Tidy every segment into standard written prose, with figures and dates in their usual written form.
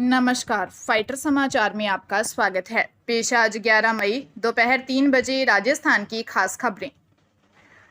नमस्कार, फाइटर समाचार में आपका स्वागत है। पेश आज 11 मई दोपहर 3 बजे राजस्थान की खास खबरें।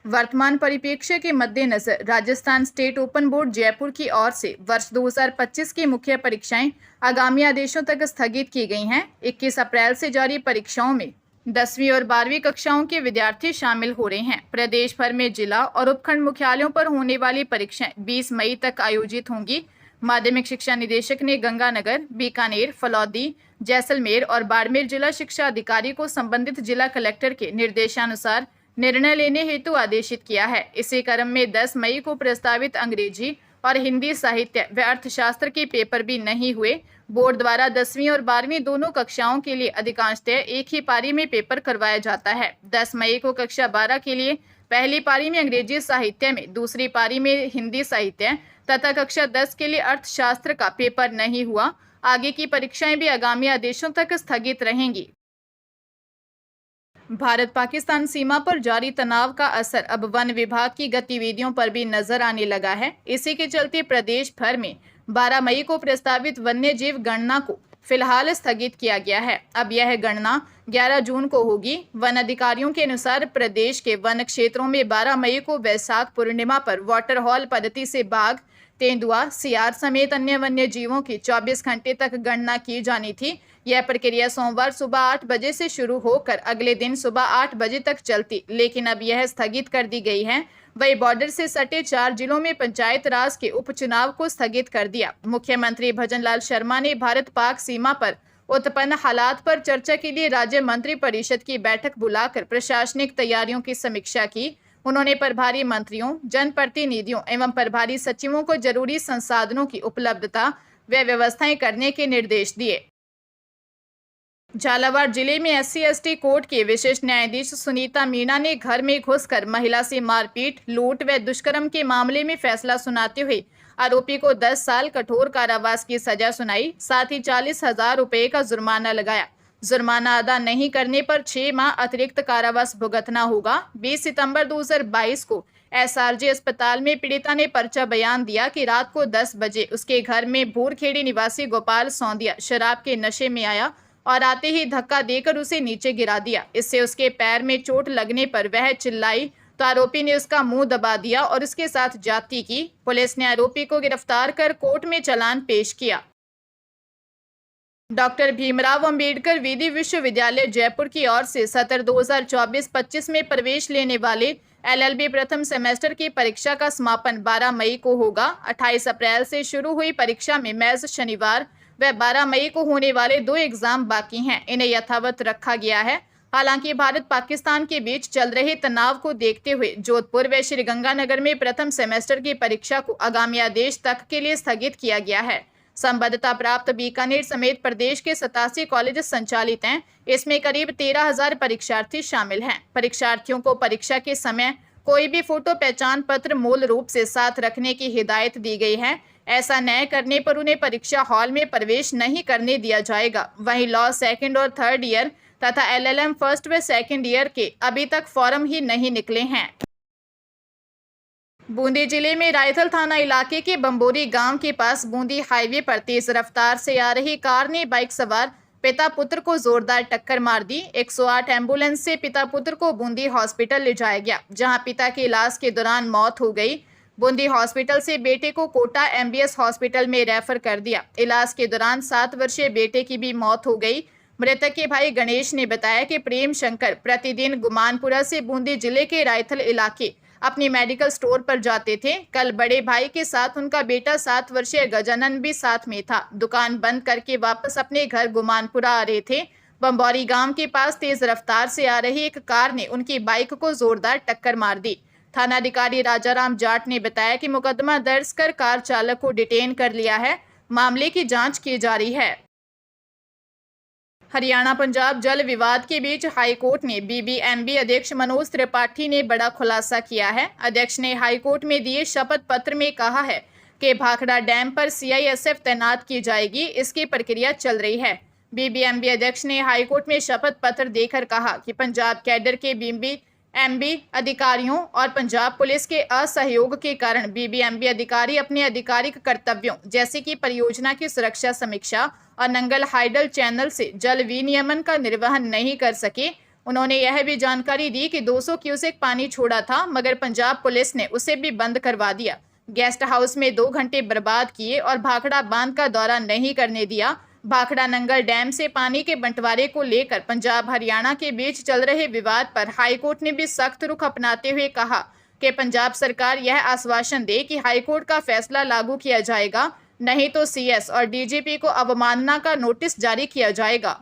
वर्तमान परिप्रेक्ष्य के मद्देनजर Rajasthan state open board Jaipur की ओर से वर्ष 2025 की मुख्य परीक्षाएं आगामी आदेशों तक स्थगित की गई हैं। 21 अप्रैल से जारी परीक्षाओं में 10वीं और 12वीं कक्षाओं के विद्यार्थी शामिल हो रहे हैं। प्रदेश भर में जिला और उपखंड मुख्यालयों पर होने वाली परीक्षाएं 20 मई तक आयोजित होंगी। माध्यमिक शिक्षा निदेशक ने गंगानगर, बीकानेर, फलौदी, जैसलमेर और बाड़मेर जिला शिक्षा अधिकारी को संबंधित जिला कलेक्टर के निर्देशानुसार निर्णय लेने हेतु आदेशित किया है। इसी क्रम में 10 मई को प्रस्तावित अंग्रेजी और हिंदी साहित्य व अर्थशास्त्र के पेपर भी नहीं हुए। बोर्ड द्वारा 10वीं और 12वीं दोनों कक्षाओं के लिए अधिकांशतः एक ही पारी में पेपर करवाया जाता है। 10 मई को कक्षा 12 के लिए पहली पारी में अंग्रेजी साहित्य में, दूसरी पारी में हिंदी साहित्य तथा कक्षा 10 के लिए अर्थशास्त्र का पेपर नहीं हुआ। आगे की परीक्षाएं भी आगामी आदेशों तक स्थगित रहेंगी। भारत पाकिस्तान सीमा पर जारी तनाव का असर अब वन विभाग की गतिविधियों पर भी नजर आने लगा है। इसी के चलते प्रदेश भर में 12 मई को प्रस्तावित वन्य जीव गणना को फिलहाल स्थगित किया गया है। अब यह गणना 11 जून को होगी। वन अधिकारियों के अनुसार प्रदेश के वन क्षेत्रों में 12 मई को वैशाख पूर्णिमा पर वाटर हॉल पद्धति से बाघ, तेंदुआ, सियार समेत अन्य वन्य जीवों की 24 घंटे तक गणना की जानी थी। यह प्रक्रिया सोमवार सुबह 8 बजे से शुरू होकर अगले दिन सुबह 8 बजे तक चलती, लेकिन अब यह स्थगित कर दी गई है। वही बॉर्डर से सटे 4 जिलों में पंचायत राज के उपचुनाव को स्थगित कर दिया। मुख्यमंत्री भजनलाल शर्मा ने भारत पाक सीमा पर उत्पन्न हालात पर चर्चा के लिए राज्य मंत्री परिषद की बैठक बुलाकर प्रशासनिक तैयारियों की समीक्षा की। उन्होंने प्रभारी मंत्रियों, जनप्रतिनिधियों एवं प्रभारी सचिवों को जरूरी संसाधनों की उपलब्धता व व्यवस्थाएं करने के निर्देश दिए। झालावाड़ जिले में SC/ST कोर्ट के विशेष न्यायाधीश सुनीता मीणा ने घर में घुसकर महिला से मारपीट, लूट व दुष्कर्म के मामले में फैसला सुनाते हुए आरोपी को 10 साल कठोर कारावास की सजा सुनाई। साथ ही 40,000 रुपए का जुर्माना लगाया। जुर्माना अदा नहीं करने पर 6 माह अतिरिक्त कारावास भुगतना होगा। 20 सितंबर 2022 को SRJ अस्पताल में पीड़िता ने पर्चा बयान दिया कि रात को 10 बजे उसके घर में भूरखेड़ी निवासी गोपाल सौंदिया शराब के नशे में आया और आते ही धक्का देकर उसे नीचे गिरा दिया। इससे उसके पैर में चोट लगने पर वह चिल्लाई तो आरोपी ने उसका मुंह दबा दिया और उसके साथ ज्यादती की। पुलिस ने आरोपी को गिरफ्तार कर कोर्ट में चालान पेश किया। डॉक्टर भीमराव अंबेडकर विधि विश्वविद्यालय जयपुर की ओर से सत्र 2024-25 में प्रवेश लेने वाले LLB प्रथम सेमेस्टर की परीक्षा का समापन 12 मई को होगा। 28 अप्रैल से शुरू हुई परीक्षा में महज शनिवार व 12 मई को होने वाले 2 एग्जाम बाकी हैं। इन्हें यथावत रखा गया है। हालांकि भारत पाकिस्तान के बीच चल रहे तनाव को देखते हुए जोधपुर व श्रीगंगानगर में प्रथम सेमेस्टर की परीक्षा को आगामी आदेश तक के लिए स्थगित किया गया है। संबद्धता प्राप्त बीकानेर समेत प्रदेश के 87 कॉलेज संचालित हैं। इसमें करीब 13,000 परीक्षार्थी शामिल हैं। परीक्षार्थियों को परीक्षा के समय कोई भी फोटो पहचान पत्र मूल रूप से साथ रखने की हिदायत दी गई है। ऐसा न करने पर उन्हें परीक्षा हॉल में प्रवेश नहीं करने दिया जाएगा। वहीं लॉ 2nd और 3rd ईयर तथा LLM 1st व 2nd ईयर के अभी तक फॉर्म ही नहीं निकले हैं। बूंदी जिले में रायथल थाना इलाके के बम्बोरी गांव के पास बूंदी हाईवे पर तेज रफ्तार से आ रही कार ने बाइक सवार पिता पुत्र को जोरदार टक्कर मार दी। 108 एम्बुलेंस से पिता पुत्र को बूंदी हॉस्पिटल ले जाया गया, जहां पिता के इलाज के दौरान मौत हो गई। बूंदी हॉस्पिटल से बेटे को कोटा MBS हॉस्पिटल में रेफर कर दिया। इलाज के दौरान 7 वर्षीय बेटे की भी मौत हो गई। मृतक के भाई गणेश ने बताया कि प्रेम शंकर प्रतिदिन गुमानपुरा से बूंदी जिले के रायथल इलाके अपनी मेडिकल स्टोर पर जाते थे। कल बड़े भाई के साथ उनका बेटा 7 वर्षीय गजानन भी साथ में था। दुकान बंद करके वापस अपने घर गुमानपुरा आ रहे थे। बम्बोरी गांव के पास तेज रफ्तार से आ रही एक कार ने उनकी बाइक को जोरदार टक्कर मार दी। थानाधिकारी राजाराम जाट ने बताया कि मुकदमा दर्ज कर कार चालक को डिटेन कर लिया है। मामले की जांच की जा रही है। हरियाणा पंजाब जल विवाद के बीच हाईकोर्ट ने BBMB अध्यक्ष मनोज त्रिपाठी ने बड़ा खुलासा किया है। अध्यक्ष ने हाईकोर्ट में दिए शपथ पत्र में कहा है कि भाखड़ा डैम पर CISF तैनात की जाएगी। इसकी प्रक्रिया चल रही है। BBMB अध्यक्ष ने हाईकोर्ट में शपथ पत्र देकर कहा कि पंजाब कैडर के BBMB अधिकारियों और पंजाब पुलिस के असहयोग के कारण BBMB अधिकारी अपने आधिकारिक कर्तव्यों जैसे कि परियोजना की सुरक्षा समीक्षा और नंगल हाइडल चैनल से जल विनियमन का निर्वहन नहीं कर सके। उन्होंने यह भी जानकारी दी कि 200 क्यूसेक पानी छोड़ा था, मगर पंजाब पुलिस ने उसे भी बंद करवा दिया। गेस्ट हाउस में 2 घंटे बर्बाद किए और भाखड़ा बांध का दौरा नहीं करने दिया। भाखड़ा नंगल डैम से पानी के बंटवारे को लेकर पंजाब हरियाणा के बीच चल रहे विवाद पर हाईकोर्ट ने भी सख्त रुख अपनाते हुए कहा कि पंजाब सरकार यह आश्वासन दे कि हाईकोर्ट का फैसला लागू किया जाएगा, नहीं तो सीएस और डीजीपी को अवमानना का नोटिस जारी किया जाएगा।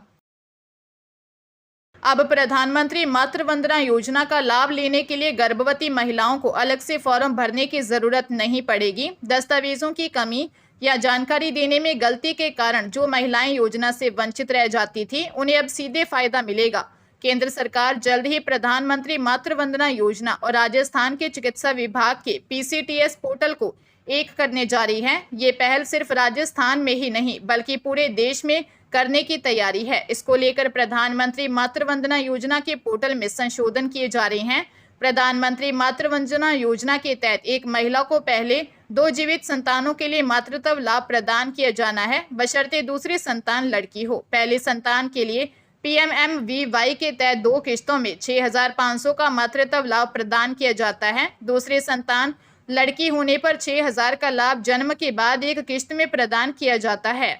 अब प्रधानमंत्री मातृ वंदना योजना का लाभ लेने के लिए गर्भवती महिलाओं को अलग से फॉर्म भरने की जरूरत नहीं पड़ेगी। दस्तावेजों की कमी या जानकारी देने में गलती के कारण जो महिलाएं योजना से वंचित रह जाती थी, उन्हें अब सीधे फायदा मिलेगा। केंद्र सरकार जल्द ही प्रधानमंत्री मातृ वंदना योजना और राजस्थान के चिकित्सा विभाग के PCTS पोर्टल को एक करने जा रही है। ये पहल सिर्फ राजस्थान में ही नहीं बल्कि पूरे देश में करने की तैयारी है। इसको लेकर प्रधानमंत्री मातृ वंदना योजना के पोर्टल में संशोधन किए जा रहे हैं। प्रधानमंत्री मातृ वंदना योजना के तहत एक महिला को पहले 2 जीवित संतानों के लिए मातृत्व लाभ प्रदान किया जाना है, बशर्ते दूसरी संतान लड़की हो। पहली संतान के लिए PMMVY के तहत 2 किश्तों में 6,500 का मातृत्व लाभ प्रदान किया जाता है। दूसरी संतान लड़की होने पर 6,000 का लाभ जन्म के बाद एक किश्त में प्रदान किया जाता है।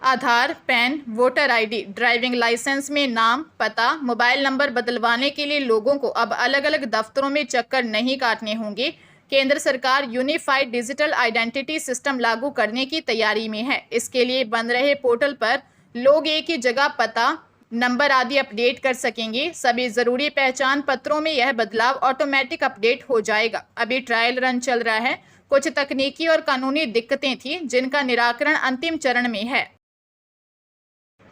Aadhaar, PAN, voter ID, driving licence में नाम, पता, मोबाइल नंबर बदलवाने के लिए लोगों को अब अलग अलग दफ्तरों में चक्कर नहीं काटने होंगे। केंद्र सरकार यूनिफाइड डिजिटल आइडेंटिटी सिस्टम लागू करने की तैयारी में है। इसके लिए बन रहे पोर्टल पर लोग एक ही जगह पता, नंबर आदि अपडेट कर सकेंगे। सभी जरूरी पहचान पत्रों में यह बदलाव ऑटोमेटिक अपडेट हो जाएगा। अभी ट्रायल रन चल रहा है। कुछ तकनीकी और कानूनी दिक्कतें थी जिनका निराकरण अंतिम चरण में है।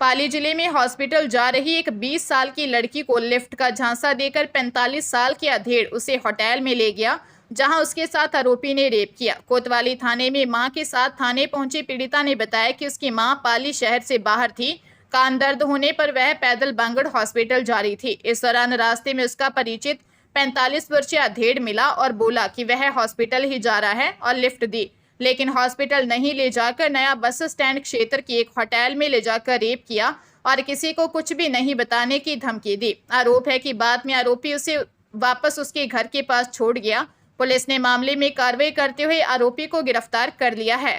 पाली जिले में हॉस्पिटल जा रही एक 20 साल की लड़की को लिफ्ट का झांसा देकर 45 साल के अधेड़ उसे होटल में ले गया, जहां उसके साथ आरोपी ने रेप किया। कोतवाली थाने में मां के साथ थाने पहुंची पीड़िता ने बताया कि उसकी मां पाली शहर से बाहर थी। कान दर्द होने पर वह पैदल बांगड़ हॉस्पिटल जा रही थी। इस दौरान रास्ते में उसका परिचित 45 वर्षीय अधेड़ मिला और बोला कि वह हॉस्पिटल ही जा रहा है और लिफ्ट दी, लेकिन हॉस्पिटल नहीं ले जाकर नया बस स्टैंड क्षेत्र के एक होटल में ले जाकर रेप किया और किसी को कुछ भी नहीं बताने की धमकी दी। आरोप है कि बाद में आरोपी उसे वापस उसके घर के पास छोड़ गया। पुलिस ने मामले में कार्रवाई करते हुए आरोपी को गिरफ्तार कर लिया है।